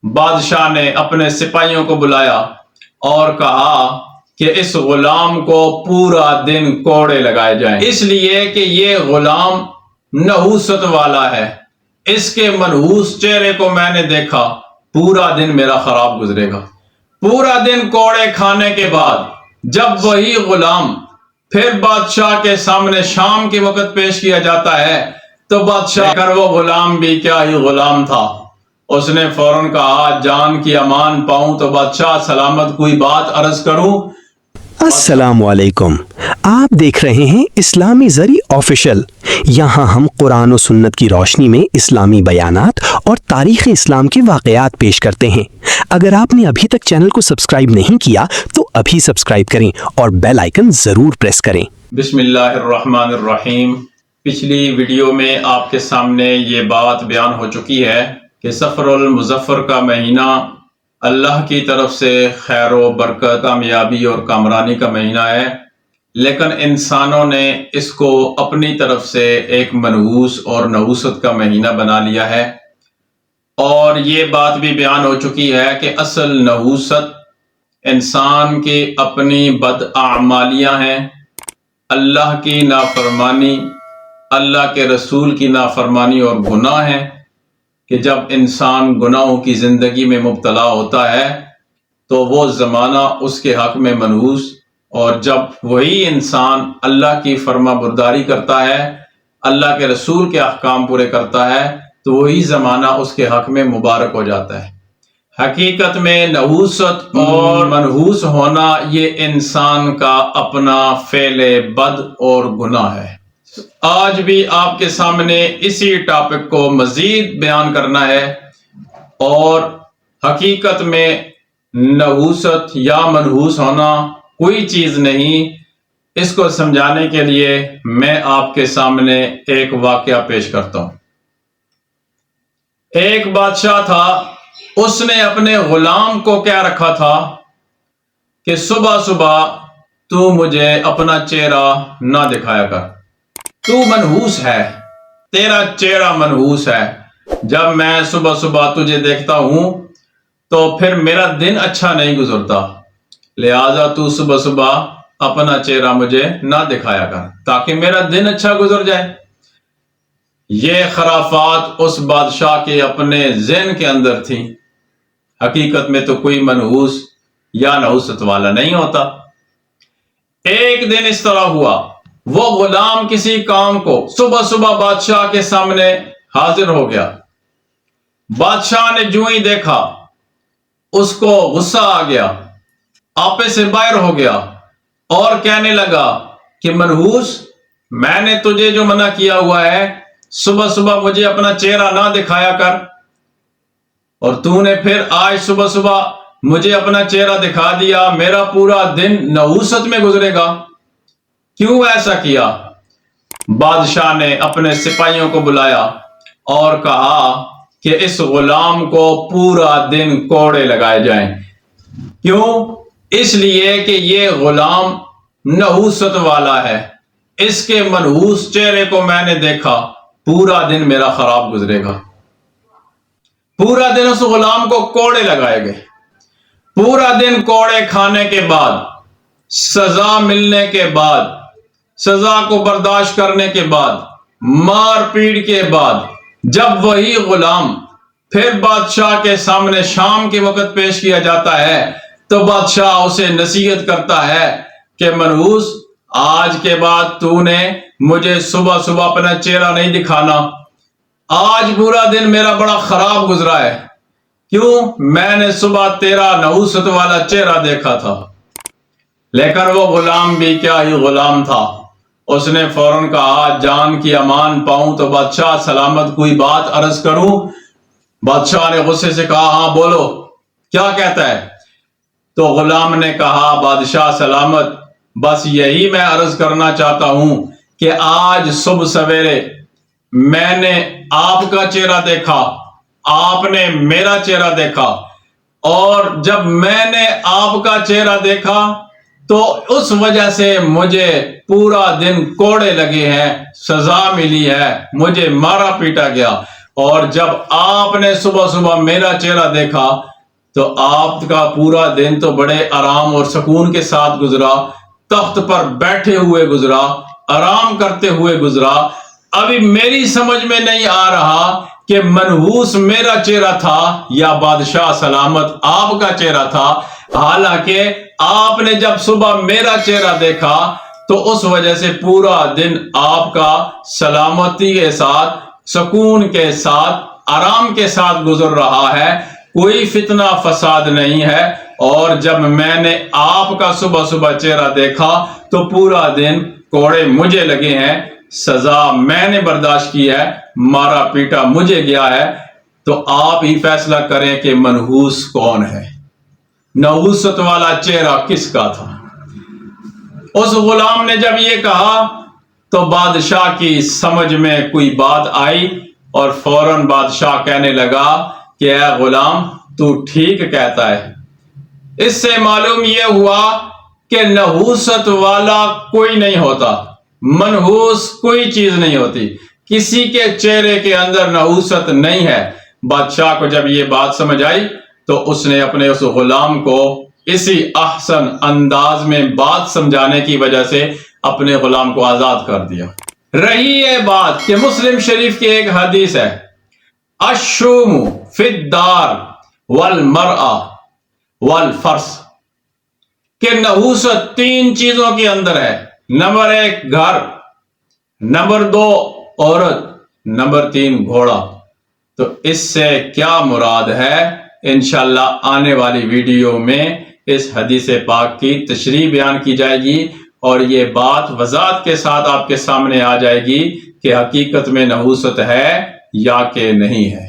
بادشاہ نے اپنے سپاہیوں کو بلایا اور کہا کہ اس غلام کو پورا دن کوڑے لگائے جائیں، اس لیے کہ یہ غلام نحوست والا ہے، اس کے منحوس چہرے کو میں نے دیکھا، پورا دن میرا خراب گزرے گا۔ پورا دن کوڑے کھانے کے بعد جب وہی غلام پھر بادشاہ کے سامنے شام کے وقت پیش کیا جاتا ہے تو بادشاہ کر وہ غلام بھی کیا ہی غلام تھا، اس نے فوراً کہا جان کی امان پاؤں تو بادشاہ سلامت کوئی بات عرض کروں۔ السلام علیکم، آپ دیکھ رہے ہیں اسلامی زری آفیشل۔ یہاں ہم قرآن و سنت کی روشنی میں اسلامی بیانات اور تاریخ اسلام کے واقعات پیش کرتے ہیں۔ اگر آپ نے ابھی تک چینل کو سبسکرائب نہیں کیا تو ابھی سبسکرائب کریں اور بیل آئیکن ضرور پریس کریں۔ بسم اللہ الرحمن الرحیم۔ پچھلی ویڈیو میں آپ کے سامنے یہ بات بیان ہو چکی ہے کہ سفر المظفر کا مہینہ اللہ کی طرف سے خیر و برکت، کامیابی اور کامرانی کا مہینہ ہے، لیکن انسانوں نے اس کو اپنی طرف سے ایک منحوس اور نحوست کا مہینہ بنا لیا ہے، اور یہ بات بھی بیان ہو چکی ہے کہ اصل نحوست انسان کی اپنی بداعمالیاں ہیں، اللہ کی نافرمانی، اللہ کے رسول کی نافرمانی اور گناہ ہیں کہ جب انسان گناہوں کی زندگی میں مبتلا ہوتا ہے تو وہ زمانہ اس کے حق میں منحوس، اور جب وہی انسان اللہ کی فرما برداری کرتا ہے، اللہ کے رسول کے احکام پورے کرتا ہے، تو وہی زمانہ اس کے حق میں مبارک ہو جاتا ہے۔ حقیقت میں نحوست اور منحوس ہونا یہ انسان کا اپنا فعل بد اور گناہ ہے۔ آج بھی آپ کے سامنے اسی ٹاپک کو مزید بیان کرنا ہے، اور حقیقت میں نحوست یا منحوس ہونا کوئی چیز نہیں۔ اس کو سمجھانے کے لیے میں آپ کے سامنے ایک واقعہ پیش کرتا ہوں۔ ایک بادشاہ تھا، اس نے اپنے غلام کو کہہ رکھا تھا کہ صبح صبح تو مجھے اپنا چہرہ نہ دکھایا کر، تو منحوس ہے، تیرا چہرہ منحوس ہے، جب میں صبح صبح تجھے دیکھتا ہوں تو پھر میرا دن اچھا نہیں گزرتا، لہذا تو صبح صبح اپنا چہرہ مجھے نہ دکھایا کر تاکہ میرا دن اچھا گزر جائے۔ یہ خرافات اس بادشاہ کے اپنے ذہن کے اندر تھیں، حقیقت میں تو کوئی منحوس یا نحوست والا نہیں ہوتا۔ ایک دن اس طرح ہوا، وہ غلام کسی کام کو صبح صبح بادشاہ کے سامنے حاضر ہو گیا۔ بادشاہ نے جو ہی دیکھا اس کو غصہ آ گیا، آپے سے باہر ہو گیا اور کہنے لگا کہ منحوس، میں نے تجھے جو منع کیا ہوا ہے صبح صبح مجھے اپنا چہرہ نہ دکھایا کر، اور تو نے پھر آج صبح صبح مجھے اپنا چہرہ دکھا دیا، میرا پورا دن نحوست میں گزرے گا، کیوں ایسا کیا؟ بادشاہ نے اپنے سپاہیوں کو بلایا اور کہا کہ اس غلام کو پورا دن کوڑے لگائے جائیں۔ کیوں؟ اس لیے کہ یہ غلام نحوست والا ہے، اس کے منحوس چہرے کو میں نے دیکھا، پورا دن میرا خراب گزرے گا۔ پورا دن اس غلام کو کوڑے لگائے گئے۔ پورا دن کوڑے کھانے کے بعد، سزا ملنے کے بعد، سزا کو برداشت کرنے کے بعد، مار پیٹ کے بعد، جب وہی غلام پھر بادشاہ کے سامنے شام کے وقت پیش کیا جاتا ہے تو بادشاہ اسے نصیحت کرتا ہے کہ منحوس، آج کے بعد تو نے مجھے صبح صبح اپنا چہرہ نہیں دکھانا، آج پورا دن میرا بڑا خراب گزرا ہے، کیوں؟ میں نے صبح تیرا نحوست والا چہرہ دیکھا تھا۔ لیکن وہ غلام بھی کیا ہی غلام تھا، اس نے فوراً کہا جان کی امان پاؤں تو بادشاہ سلامت کوئی بات عرض کروں۔ بادشاہ نے غصے سے کہا ہاں بولو، کیا کہتا ہے؟ تو غلام نے کہا بادشاہ سلامت، بس یہی میں عرض کرنا چاہتا ہوں کہ آج صبح سویرے میں نے آپ کا چہرہ دیکھا، آپ نے میرا چہرہ دیکھا، اور جب میں نے آپ کا چہرہ دیکھا تو اس وجہ سے مجھے پورا دن کوڑے لگے ہیں، سزا ملی ہے، مجھے مارا پیٹا گیا، اور جب آپ نے صبح صبح میرا چہرہ دیکھا تو آپ کا پورا دن تو بڑے آرام اور سکون کے ساتھ گزرا، تخت پر بیٹھے ہوئے گزرا، آرام کرتے ہوئے گزرا۔ ابھی میری سمجھ میں نہیں آ رہا کہ منحوس میرا چہرہ تھا یا بادشاہ سلامت آپ کا چہرہ تھا، حالانکہ آپ نے جب صبح میرا چہرہ دیکھا تو اس وجہ سے پورا دن آپ کا سلامتی کے ساتھ، سکون کے ساتھ، آرام کے ساتھ گزر رہا ہے، کوئی فتنہ فساد نہیں ہے۔ اور جب میں نے آپ کا صبح صبح چہرہ دیکھا تو پورا دن کوڑے مجھے لگے ہیں، سزا میں نے برداشت کی ہے، مارا پیٹا مجھے گیا ہے۔ تو آپ ہی فیصلہ کریں کہ منحوس کون ہے، نحوست والا چہرہ کس کا تھا۔ اس غلام نے جب یہ کہا تو بادشاہ کی سمجھ میں کوئی بات آئی اور فوراً بادشاہ کہنے لگا کہ اے غلام، تو ٹھیک کہتا ہے۔ اس سے معلوم یہ ہوا کہ نحوست والا کوئی نہیں ہوتا، منحوس کوئی چیز نہیں ہوتی، کسی کے چہرے کے اندر نحوست نہیں ہے۔ بادشاہ کو جب یہ بات سمجھ آئی تو اس نے اپنے اس غلام کو اسی احسن انداز میں بات سمجھانے کی وجہ سے اپنے غلام کو آزاد کر دیا۔ رہی یہ بات کہ مسلم شریف کی ایک حدیث ہے، الشوم فی الدار والمرأة والفرس، کہ نحوست 3 چیزوں کے اندر ہے۔ نمبر 1 گھر، نمبر 2 عورت، نمبر 3 گھوڑا۔ تو اس سے کیا مراد ہے، انشاءاللہ آنے والی ویڈیو میں اس حدیث پاک کی تشریح بیان کی جائے گی اور یہ بات وضاحت کے ساتھ آپ کے سامنے آ جائے گی کہ حقیقت میں نحوست ہے یا کہ نہیں ہے۔